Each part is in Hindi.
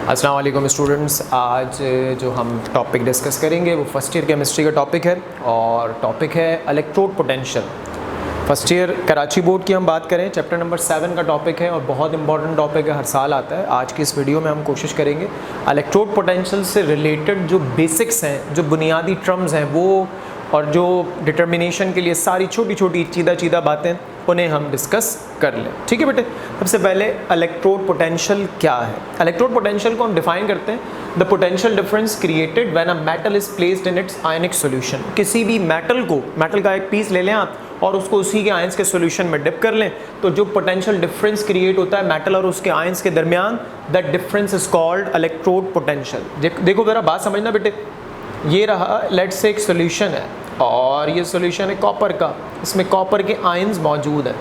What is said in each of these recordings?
अस्सलाम वालेकुम स्टूडेंट्स। आज जो हम टॉपिक डिस्कस करेंगे वो फर्स्ट ईयर केमिस्ट्री का टॉपिक है और टॉपिक है electrode potential. First year Karachi board की हम बात करें, चैप्टर नंबर 7 का टॉपिक है और बहुत इंपॉर्टेंट टॉपिक है, हर साल आता है। आज की इस वीडियो में हम कोशिश करेंगे इलेक्ट्रोड पोटेंशियल से रिलेटेड जो बेसिक्स हैं, जो बुनियादी टर्म्स हैं वो, और जो डिटर्मिनेशन के लिए सारी छोटी छोटी चीदा बातें, उन्हें हम डिस्कस कर लें। ठीक है बेटे। सबसे पहले इलेक्ट्रोड पोटेंशियल क्या है? इलेक्ट्रोड पोटेंशियल को हम डिफाइन करते हैं, the potential difference created when a metal is placed in its ionic solution. किसी भी मेटल का एक पीस ले लें आप और उसको उसी के आयंस के सॉल्यूशन में डिप कर लें, तो जो पोटेंशियल डिफरेंस क्रिएट होता है मेटल और उसके आयंस के दरमियान, that difference is called electrode potential. देखो जरा बात समझना बेटे, ये रहा लेट्स से एक सॉल्यूशन है और ये सॉल्यूशन है कॉपर का, इसमें कॉपर के आयंस मौजूद है।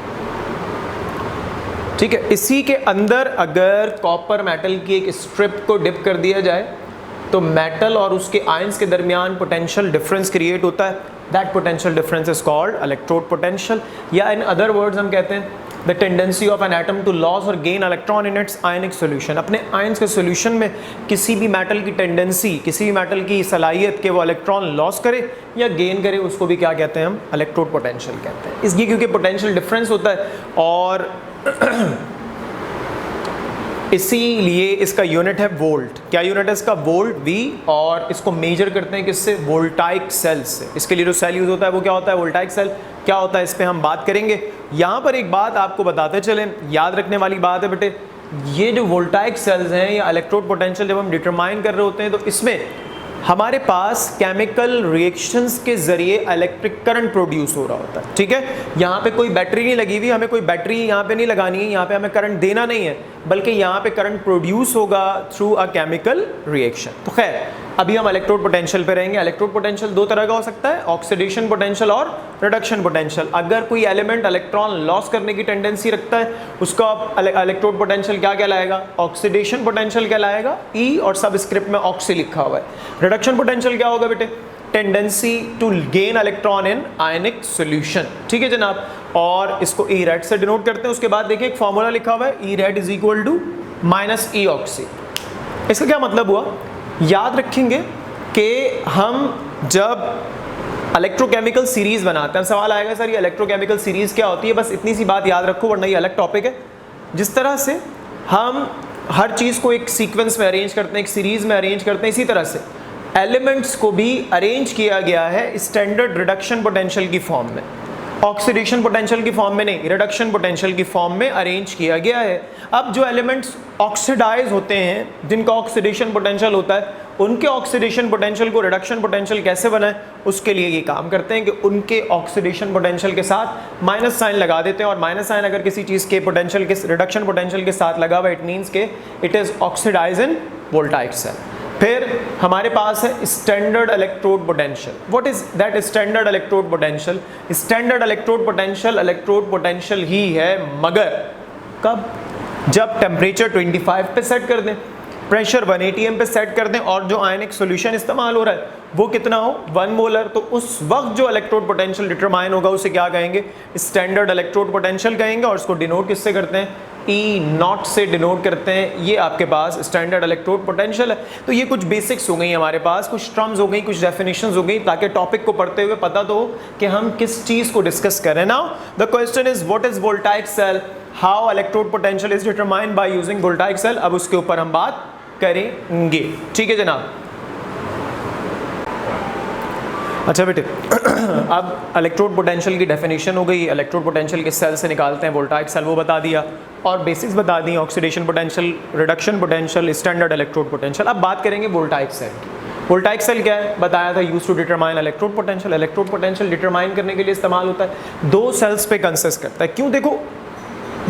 ठीक है, इसी के अंदर अगर कॉपर मेटल की एक स्ट्रिप को डिप कर दिया जाए तो मेटल और उसके आयंस के दरमियान पोटेंशियल डिफरेंस क्रिएट होता है, that potential difference is called electrode potential. या इन अदर वर्ड्स हम कहते हैं the tendency of an atom to loss और gain electron in its ionic solution. अपने आयंस के सॉल्यूशन में किसी भी मेटल की टेंडेंसी, किसी भी मेटल की सलाहियत कि वो इलेक्ट्रॉन लॉस करे या गेन करे, उसको भी क्या कहते हैं हम? इलेक्ट्रोड पोटेंशियल कहते हैं। इसलिए क्योंकि पोटेंशियल डिफरेंस होता है और इसीलिए इसका यूनिट है वोल्ट। क्या यूनिट है इसका? Volt, V. और इसको मेजर करते हैं किससे? वोल्टाइक सेल से। इसके लिए जो सेल यूज होता है वो क्या होता है? Voltaic cell. क्या होता है इस पे हम बात करेंगे। यहाँ पर एक बात आपको बताते चलें, याद रखने वाली बात है बेटे, ये जो वोल्टाइक सेल्स हैं या इलेक्ट्रोड पोटेंशियल जब हम डिटरमाइन कर रहे होते हैं तो इसमें हमारे पास केमिकल रिएक्शंस के जरिए इलेक्ट्रिक करंट प्रोड्यूस हो रहा होता है। ठीक है, यहाँ पे कोई बैटरी नहीं लगी हुई, हमें कोई बैटरी यहाँ पे नहीं लगानी है, यहाँ पे हमें करंट देना नहीं है, बल्कि यहाँ पे करंट प्रोड्यूस होगा थ्रू अ केमिकल रिएक्शन। तो खैर अभी हम इलेक्ट्रोड पोटेंशियल पे रहेंगे। इलेक्ट्रोड पोटेंशियल दो तरह का हो सकता है, ऑक्सीडेशन पोटेंशियल और रिडक्शन पोटेंशियल। अगर कोई एलिमेंट इलेक्ट्रॉन लॉस करने की टेंडेंसी रखता है उसका इलेक्ट्रोड पोटेंशियल क्या कहलाएगा? ऑक्सीडेशन पोटेंशियल कहलाएगा, ई और सब स्क्रिप्ट में ऑक्सी लिखा हुआ है। रिडक्शन पोटेंशियल क्या होगा बेटे? Tendency to gain electron in ionic solution. ठीक है जनाब, और इसको ई रेड से डिनोट करते हैं। उसके बाद देखिए एक फॉर्मूला लिखा हुआ है, E red is equal to minus E oxy. इसका क्या मतलब हुआ? याद रखेंगे कि हम जब इलेक्ट्रोकेमिकल सीरीज बनाते हैं, सवाल आएगा सर ये इलेक्ट्रोकेमिकल सीरीज क्या होती है? बस इतनी सी बात याद रखो वरना ये अलग टॉपिक है। जिस तरह से हम हर चीज़ को एक सीक्वेंस में अरेंज करते हैं, एक सीरीज में अरेंज करते हैं, इसी तरह से एलिमेंट्स को भी अरेंज किया गया है स्टैंडर्ड रिडक्शन पोटेंशियल की फॉर्म में। ऑक्सीडेशन पोटेंशियल की फॉर्म में नहीं, रिडक्शन पोटेंशियल की फॉर्म में अरेंज किया गया है। अब जो एलिमेंट्स ऑक्सीडाइज होते हैं, जिनका ऑक्सीडेशन पोटेंशियल होता है, उनके ऑक्सीडेशन पोटेंशियल को रिडक्शन पोटेंशियल कैसे बनाएं, उसके लिए ये काम करते हैं कि उनके ऑक्सीडेशन पोटेंशियल के साथ माइनस साइन लगा देते हैं। और माइनस साइन अगर किसी चीज़ के पोटेंशियल के रिडक्शन पोटेंशियल के साथ लगा हुआ, इट मीन्स के it is oxidize in voltaic cell. फिर हमारे पास है standard electrode potential. What is that standard electrode potential? Standard electrode potential ही है, मगर कब? जब टेम्परेचर 25 पे सेट कर दें, प्रेशर 180 एम पे सेट कर दें और जो आयनिक सॉल्यूशन इस्तेमाल हो रहा है वो कितना हो? 1 मोलर। तो उस वक्त जो इलेक्ट्रोड पोटेंशियल डिटरमाइन होगा उसे क्या कहेंगे? स्टैंडर्ड इलेक्ट्रोड पोटेंशियल कहेंगे। और इसको डिनोट किससे करते हैं? ई नॉट से डिनोट करते हैं। ये आपके पास स्टैंडर्ड इलेक्ट्रोड पोटेंशियल है। तो ये कुछ बेसिक्स हो गई हमारे पास, कुछ टर्म्स हो गई, कुछ डेफिनेशंस हो गई, ताकि टॉपिक को पढ़ते हुए पता तो हो कि हम किस चीज़ को डिस्कस करें। Now the question is what is voltaic cell, how electrode potential is determined by using voltaic cell. अब उसके ऊपर हम बात करेंगे। ठीक है जनाब। अच्छा बेटे, अब इलेक्ट्रोड पोटेंशियल की डेफिनेशन हो गई, इलेक्ट्रोड पोटेंशियल के सेल से निकालते हैं, वोल्टाइक सेल वो बता दिया और बेसिक्स बता दी, oxidation potential, reduction potential, standard electrode potential. अब बात करेंगे वोल्टाइक सेल की। वोल्टाइक सेल क्या है? बताया था, use to determine electrode potential. Electrode potential determine करने के लिए इस्तेमाल होता है, दो सेल्स पे कंसिस्ट करता है। क्यों? देखो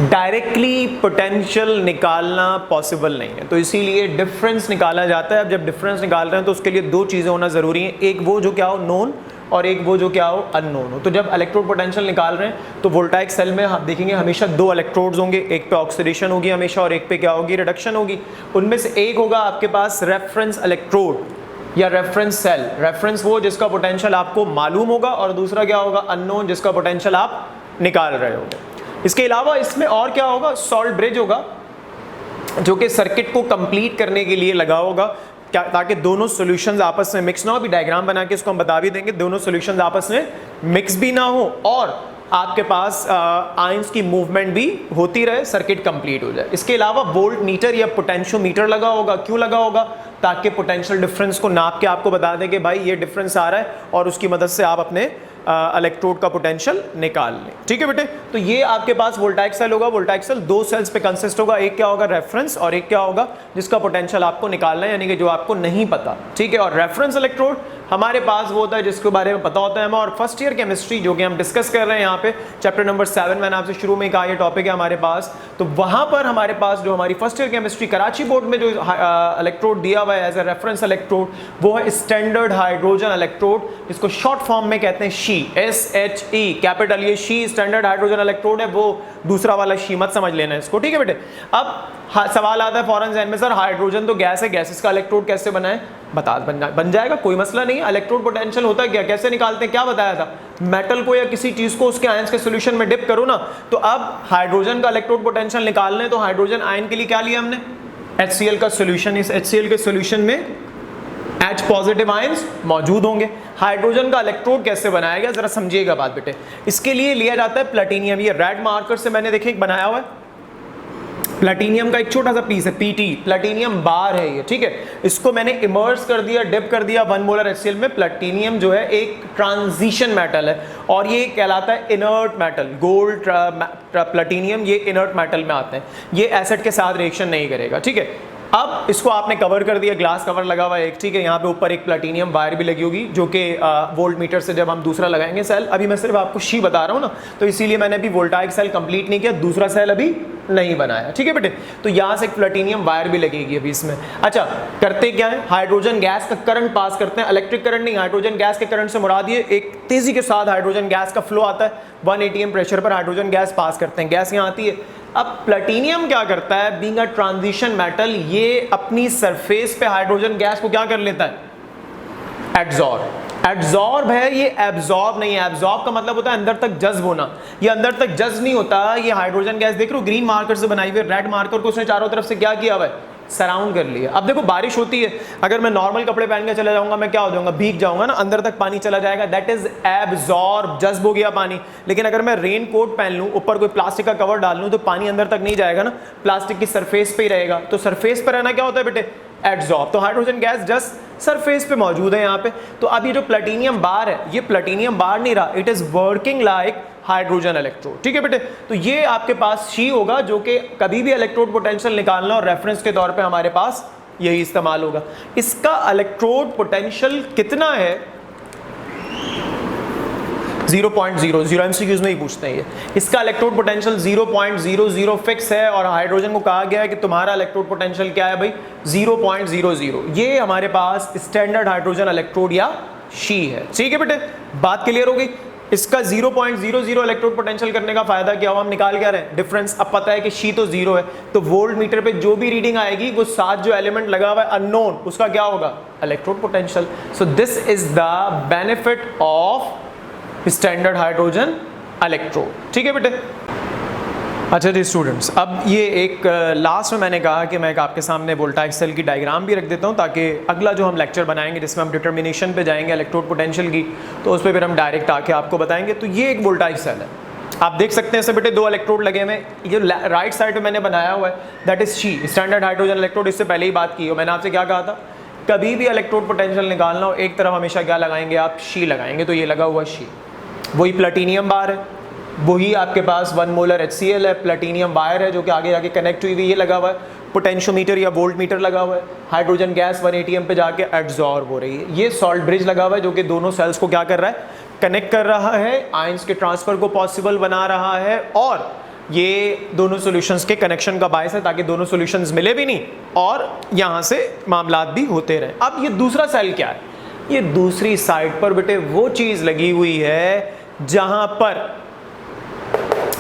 डायरेक्टली पोटेंशियल निकालना पॉसिबल नहीं है, तो इसीलिए डिफरेंस निकाला जाता है। अब जब डिफरेंस निकाल रहे हैं तो उसके लिए दो चीज़ें होना ज़रूरी हैं, एक वो जो क्या हो नोन और एक वो जो क्या हो अननोन हो। तो जब इलेक्ट्रोड पोटेंशियल निकाल रहे हैं तो वोल्टाइक सेल में आप देखेंगे हमेशा दो इलेक्ट्रोड्स होंगे, एक पे ऑक्सीडेशन होगी हमेशा और एक पे क्या होगी? रिडक्शन होगी। उनमें से एक होगा आपके पास रेफरेंस इलेक्ट्रोड या रेफरेंस सेल। रेफरेंस वो जिसका पोटेंशियल आपको मालूम होगा और दूसरा क्या होगा? अननोन, जिसका पोटेंशियल आप निकाल रहे होगे। इसके अलावा इसमें और क्या होगा? सॉल्ट ब्रिज होगा। जो कि सर्किट को कंप्लीट करने के लिए लगा होगा, क्या, ताकि दोनों सॉल्यूशंस आपस में मिक्स ना हो। अभी डायग्राम बना के इसको हम बता भी देंगे, दोनों सॉल्यूशंस आपस में मिक्स भी ना हो और आपके पास आयंस की मूवमेंट भी होती रहे, सर्किट कंप्लीट हो जाए। इसके अलावा वोल्ट मीटर या पोटेंशियोमीटर लगा होगा। क्यों लगा होगा? ताकि पोटेंशियल डिफरेंस को नाप के आपको बता दें कि भाई ये डिफरेंस आ रहा है और उसकी मदद से आप अपने इलेक्ट्रोड का पोटेंशियल निकाल लें। ठीक है बेटे, तो ये आपके पास वोल्टाइक सेल होगा। वोल्टाइक सेल दो सेल्स पे कंसिस्ट होगा, एक क्या होगा रेफरेंस और एक क्या होगा जिसका पोटेंशियल आपको निकालना है, यानी कि जो आपको नहीं पता। ठीक है, और रेफरेंस इलेक्ट्रोड हमारे पास वो होता है जिसके बारे में पता होता है हमें। और फर्स्ट ईयर केमिस्ट्री जो कि हम डिस्कस कर रहे हैं यहाँ पे चैप्टर नंबर 7, मैंने आपसे शुरू में कहा ये टॉपिक है हमारे पास, तो वहाँ पर हमारे पास जो हमारी first year chemistry Karachi board में जो इलेक्ट्रोड दिया हुआ है एज ए रेफरेंस इलेक्ट्रोड, वो है स्टैंडर्ड हाइड्रोजन इलेक्ट्रोड, जिसको शॉर्ट फॉर्म में कहते हैं शी, SHE कैपिटल, ये शी स्टैंडर्ड हाइड्रोजन इलेक्ट्रोड है, वो दूसरा वाला शी मत समझ लेना इसको। ठीक है बेटे, अब सवाल आता है फौरन ज़हन में, सर हाइड्रोजन तो गैस है, गैसेस का इलेक्ट्रोड कैसे बनाए? बन जाएगा, कोई मसला नहीं है। इलेक्ट्रोड पोटेंशियल होता है क्या, कैसे निकालते हैं, क्या बताया था? मेटल को या किसी चीज को उसके आयंस के सॉल्यूशन में डिप करो ना, तो अब हाइड्रोजन का इलेक्ट्रोड पोटेंशियल निकालना है, तो हाइड्रोजन आयन के लिए क्या लिया हमने? HCl का सॉल्यूशन। इस HCl के सॉल्यूशन में H पॉजिटिव आयंस मौजूद होंगे। हाइड्रोजन का इलेक्ट्रोड कैसे बनाया गया जरा समझिएगा बात बेटे। इसके लिए लिया जाता है प्लैटिनियम, ये रेड मार्कर से मैंने देखे एक बनाया हुआ है, प्लैटिनियम का एक छोटा सा पीस है, PT प्लैटिनियम बार है ये। ठीक है, इसको मैंने इमर्स कर दिया, डिप कर दिया 1 मोलर HCl में। प्लैटिनियम जो है एक ट्रांजिशन मेटल है और ये कहलाता है इनर्ट मेटल। गोल्ड प्लैटिनियम ये इनर्ट मेटल में आते हैं, ये एसिड के साथ रिएक्शन नहीं करेगा। ठीक है, अब इसको आपने कवर कर दिया, ग्लास कवर लगा हुआ है एक। ठीक है, यहाँ पे ऊपर एक प्लैटिनियम वायर भी लगी होगी जो कि वोल्ट मीटर से जब हम दूसरा लगाएंगे सेल, अभी मैं सिर्फ आपको शी बता रहा हूँ ना, तो इसीलिए मैंने अभी वोल्टाइक सेल कंप्लीट नहीं किया, दूसरा सेल अभी नहीं बनाया। ठीक है बेटे, तो यहाँ से एक प्लैटिनियम वायर भी लगेगी अभी इसमें। अच्छा, करते क्या है, हाइड्रोजन गैस का करंट पास करते हैं, इलेक्ट्रिक करंट नहीं, हाइड्रोजन गैस के करंट से मुराद ये एक तेजी के साथ हाइड्रोजन गैस का फ्लो आता है, 1 atm प्रेशर पर हाइड्रोजन गैस पास करते हैं, गैस यहाँ आती है। अब प्लैटिनियम क्या करता है, बीइंग अ ट्रांजिशन मेटल, ये अपनी सरफेस पे हाइड्रोजन गैस को क्या कर लेता है? एब्जॉर्ब है, ये एब्जॉर्ब नहीं है। एब्जॉर्ब का मतलब होता है अंदर तक जज्ब होना, ये अंदर तक जज्ब नहीं होता। ये हाइड्रोजन गैस देख रहे हो ग्रीन मार्कर से बनाई हुई, रेड मार्कर को उसने चारों तरफ से क्या किया हुआ है? सराउंड कर लिया। अब देखो बारिश होती है, अगर मैं नॉर्मल कपड़े पहन के चला जाऊंगा, मैं क्या हो जाऊंगा? भीग जाऊंगा ना, अंदर तक पानी चला जाएगा, दैट इज एब्जॉर्ब, जज्ब हो गया पानी। लेकिन अगर मैं रेन कोट पहन लूं, ऊपर कोई प्लास्टिक का कवर डाल लूं, तो पानी अंदर तक नहीं जाएगा ना, प्लास्टिक की सरफेस पे ही रहेगा। तो सरफेस पर रहना क्या होता है बेटे? एब्जॉर्ब। तो हाइड्रोजन गैस जस्ट सरफेस पे मौजूद है यहाँ पे। तो अब ये जो प्लैटिनियम बार है, ये प्लैटिनियम बार नहीं रहा, it is working like hydrogen electrode. ठीक है बेटे, तो ये आपके पास शी होगा जो कि कभी भी इलेक्ट्रोड पोटेंशियल निकालना और रेफरेंस के तौर पे हमारे पास यही इस्तेमाल होगा। इसका इलेक्ट्रोड पोटेंशियल कितना है? 0.00, MCQs में ही पूछते हैं ये। इसका इलेक्ट्रोड पोटेंशियल 0.00 फिक्स है और हाइड्रोजन को कहा गया है कि तुम्हारा इलेक्ट्रोड पोटेंशियल क्या है भाई? 0.00। ये हमारे पास स्टैंडर्ड हाइड्रोजन इलेक्ट्रोड या शी है। ठीक है बेटे, बात क्लियर हो गई। इसका 0.00 इलेक्ट्रोड पोटेंशियल करने का फायदा क्या हुआ? हम निकाल क्या रहे हैं? डिफरेंस। अब पता है कि शी तो 0 है, तो वोल्ट मीटर पे जो भी रीडिंग आएगी वो साथ जो एलिमेंट लगा हुआ है अननोन, उसका क्या होगा? Electrode potential. So this is the benefit of standard hydrogen electrode. ठीक है बेटे। अच्छा जी स्टूडेंट्स, अब ये एक लास्ट में मैंने कहा कि मैं आपके सामने वोल्टाइक सेल की डायग्राम भी रख देता हूँ, ताकि अगला जो हम लेक्चर बनाएंगे जिसमें हम डिटर्मिनेशन पे जाएंगे इलेक्ट्रोड पोटेंशियल की, तो उस पर फिर हम डायरेक्ट आके आपको बताएंगे। तो ये एक वोल्टाइक सेल है, आप देख सकते हैं इससे बेटे 2 इलेक्ट्रोड लगे हुए हैं। ये राइट साइड पे मैंने बनाया हुआ है, that is she standard hydrogen electrode. इससे पहले ही बात की हो, मैंने आपसे क्या कहा था? कभी भी इलेक्ट्रोड पोटेंशियल निकालना हो, एक तरफ हमेशा क्या लगाएंगे आप? शी लगाएंगे। तो ये लगा हुआ शी, वही प्लैटिनियम बार है, वही आपके पास 1 मोलर HCl है, प्लैटिनियम वायर है जो कि आगे जाके कनेक्ट हुई हुई, ये लगा हुआ है, पोटेंशियोमीटर या वोल्ट मीटर लगा हुआ है, हाइड्रोजन गैस 1 atm पे जाके एब्जॉर्ब हो रही है, ये सॉल्ट ब्रिज लगा हुआ है जो कि दोनों सेल्स को क्या कर रहा है? कनेक्ट कर रहा है, आयंस के ट्रांसफर को पॉसिबल बना रहा है, और ये दोनों सॉल्यूशंस के कनेक्शन का बायस है ताकि दोनों सॉल्यूशंस मिले भी नहीं और यहाँ से मामलात भी होते रहे। अब ये दूसरा सेल क्या है? ये दूसरी साइड पर बेटे वो चीज़ लगी हुई है जहाँ पर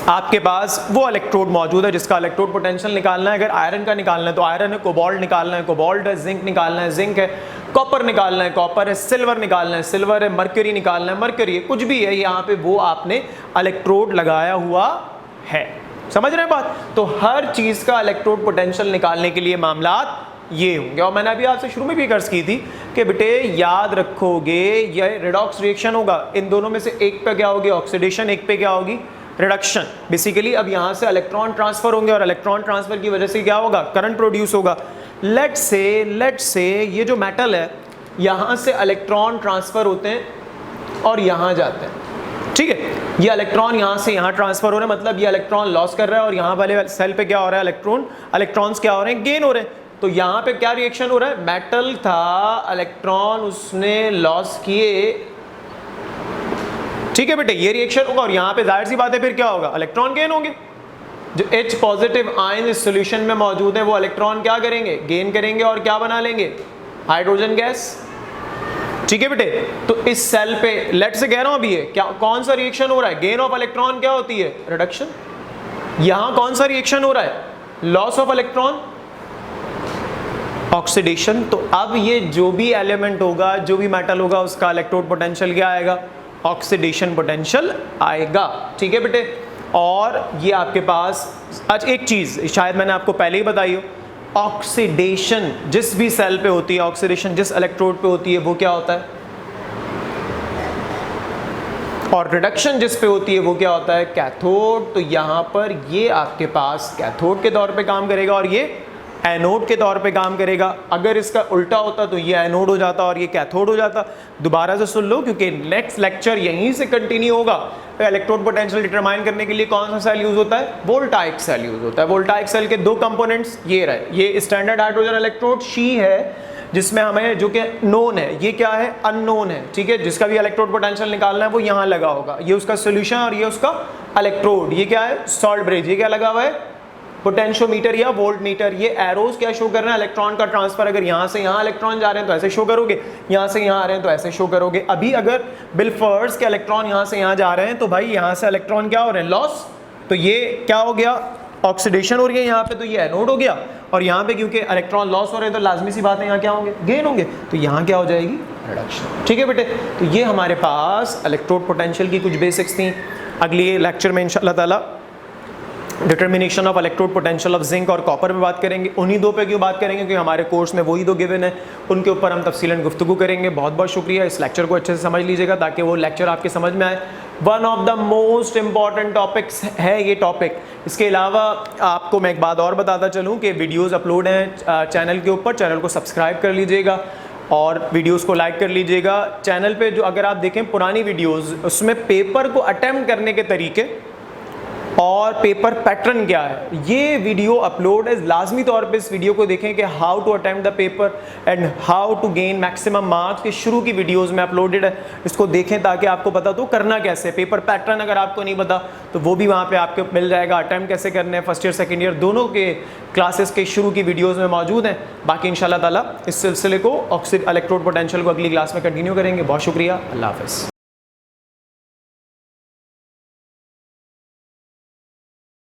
आपके पास वो इलेक्ट्रोड मौजूद है जिसका इलेक्ट्रोड पोटेंशियल निकालना है। अगर आयरन का निकालना है तो आयरन है, कोबाल्ट निकालना है कोबाल्ट है, जिंक निकालना है जिंक है, कॉपर निकालना है कॉपर है, सिल्वर निकालना है सिल्वर है, मर्क्यूरी निकालना है मर्क्यूरी है, कुछ भी है यहाँ पे वो आपने इलेक्ट्रोड लगाया हुआ है। समझ रहे हैं बात? तो हर चीज का इलेक्ट्रोड पोटेंशियल निकालने के लिए मामलात ये होंगे। और मैंने अभी आपसे शुरू में भी कर्ज की थी कि बेटे याद रखोगे ये रिडॉक्स रिएक्शन होगा, इन दोनों में से एक पे क्या होगी ऑक्सीडेशन, एक पे क्या होगी रिडक्शन। बेसिकली अब यहां से इलेक्ट्रॉन ट्रांसफर होंगे और इलेक्ट्रॉन ट्रांसफर की वजह से क्या होगा, करंट प्रोड्यूस होगा। लेट्स से ये जो मेटल है यहां से इलेक्ट्रॉन ट्रांसफर होते हैं और यहां जाते हैं, ठीक है। ये इलेक्ट्रॉन यहां से यहां ट्रांसफर हो रहे हैं, मतलब ये इलेक्ट्रॉन लॉस कर रहा है और यहां वाले सेल पे क्या हो रहा है, इलेक्ट्रॉन्स क्या हो रहे हैं, गेन हो रहे हैं। तो यहां पे क्या रिएक्शन हो रहा है, मेटल था, इलेक्ट्रॉन उसने लॉस किए, ठीक है बेटे, ये रिएक्शन होगा। और यहां पे जाहिर सी बात है फिर क्या होगा, इलेक्ट्रॉन गेन होंगे। जो H पॉजिटिव आयन इस सॉल्यूशन में मौजूद है वो इलेक्ट्रॉन क्या करेंगे, गेन करेंगे और क्या बना लेंगे, हाइड्रोजन गैस, ठीक है बेटे। तो इस सेल पे लेट से कह रहा हूं अभी ये क्या कौन सा रिएक्शन हो रहा है, गेन ऑफ इलेक्ट्रॉन क्या होती है, रिडक्शन। यहां कौन सा रिएक्शन हो रहा है, लॉस ऑफ इलेक्ट्रॉन, ऑक्सीडेशन। तो अब ये जो भी एलिमेंट होगा, जो भी मेटल होगा, उसका इलेक्ट्रोड पोटेंशियल क्या आएगा, ऑक्सीडेशन पोटेंशियल आएगा, ठीक है बेटे। और ये आपके पास आज एक चीज शायद मैंने आपको पहले ही बताई हो, ऑक्सीडेशन जिस भी सेल पे होती है, ऑक्सीडेशन जिस इलेक्ट्रोड पे होती है वो क्या होता है, और रिडक्शन जिस पे होती है वो क्या होता है, कैथोड। तो यहां पर ये आपके पास कैथोड के तौर पे काम करेगा और ये एनोड के तौर पे काम करेगा। अगर इसका उल्टा होता तो ये एनोड हो जाता और ये कैथोड हो जाता। दोबारा से सुन लो क्योंकि नेक्स्ट लेक्चर यहीं से कंटिन्यू होगा। तो इलेक्ट्रोड पोटेंशियल डिटरमाइन करने के लिए कौन सा सेल यूज होता है, वोल्टाइक सेल यूज होता है। वोल्टाइक सेल के दो कंपोनेंट्स ये रहे, ये स्टैंडर्ड हाइड्रोजन इलेक्ट्रोड शी है जिसमें हमें जो कि नोन है, ये क्या है, अननोन है, ठीक है। जिसका भी इलेक्ट्रोड पोटेंशियल निकालना है वो यहाँ लगा होगा, ये उसका सोल्यूशन और ये उसका इलेक्ट्रोड। ये क्या है, सॉल्ट ब्रिज, ये क्या लगा हुआ है, पोटेंशियोमीटर या वोल्ट मीटर। ये एरोज क्या शो कर रहे हैं, इलेक्ट्रॉन का ट्रांसफर। अगर यहाँ से यहाँ इलेक्ट्रॉन जा रहे हैं तो ऐसे शो करोगे, यहाँ से यहाँ आ रहे हैं तो ऐसे शो करोगे। अभी अगर बिलफर्स के इलेक्ट्रॉन यहाँ से यहाँ जा रहे हैं तो भाई यहाँ से इलेक्ट्रॉन क्या हो रहे हैं, लॉस। तो ये क्या हो गया, ऑक्सीडेशन हो रही है यहाँ पे, तो ये एनोड हो गया। और यहाँ पे क्योंकि इलेक्ट्रॉन लॉस हो रहे हैं तो लाजमी सी बात है यहाँ क्या होंगे, गेन होंगे। तो यहाँ क्या हो जाएगी, रिडक्शन, ठीक है बेटे। तो ये हमारे पास इलेक्ट्रोड पोटेंशियल की कुछ बेसिक्स थी। अगली लेक्चर में इंशाल्लाह ताला determination of electrode potential of zinc और कॉपर पे बात करेंगे। उन्हीं दो पे क्यों बात करेंगे, क्योंकि हमारे कोर्स में वही दो गिवन है, उनके ऊपर हम तफसीलन गुफ्तगू करेंगे। बहुत बहुत शुक्रिया, इस लेक्चर को अच्छे से समझ लीजिएगा ताकि वो लेक्चर आपके समझ में आए। One of the most important topics है ये टॉपिक। इसके अलावा आपको मैं एक बात और बताता चलूँ कि वीडियोज़ अपलोड हैं चैनल के ऊपर, चैनल को सब्सक्राइब कर लीजिएगा और वीडियोस को लाइक कर लीजिएगा। चैनल पे जो अगर आप देखें पुरानी वीडियोस, उसमें पेपर को अटेम्प्ट करने के तरीके और पेपर पैटर्न क्या है, ये वीडियो अपलोड है। लाजमी तौर पे इस वीडियो को देखें कि how to attempt the paper and how to gain maximum marks के शुरू की वीडियोस में अपलोडेड है। इसको देखें ताकि आपको पता तो करना कैसे, पेपर पैटर्न अगर आपको नहीं पता तो वो भी वहाँ पे आपको मिल जाएगा। अटेम्प्ट कैसे करने हैं, फर्स्ट ईयर सेकेंड ईयर दोनों के क्लासेस के शुरू की वीडियोस में मौजूद हैं। बाकी इंशाल्लाह ताला इस सिलसिले को इलेक्ट्रोड पोटेंशियल को अगली क्लास में कंटिन्यू करेंगे। बहुत शुक्रिया, अल्लाह हाफ़िज़।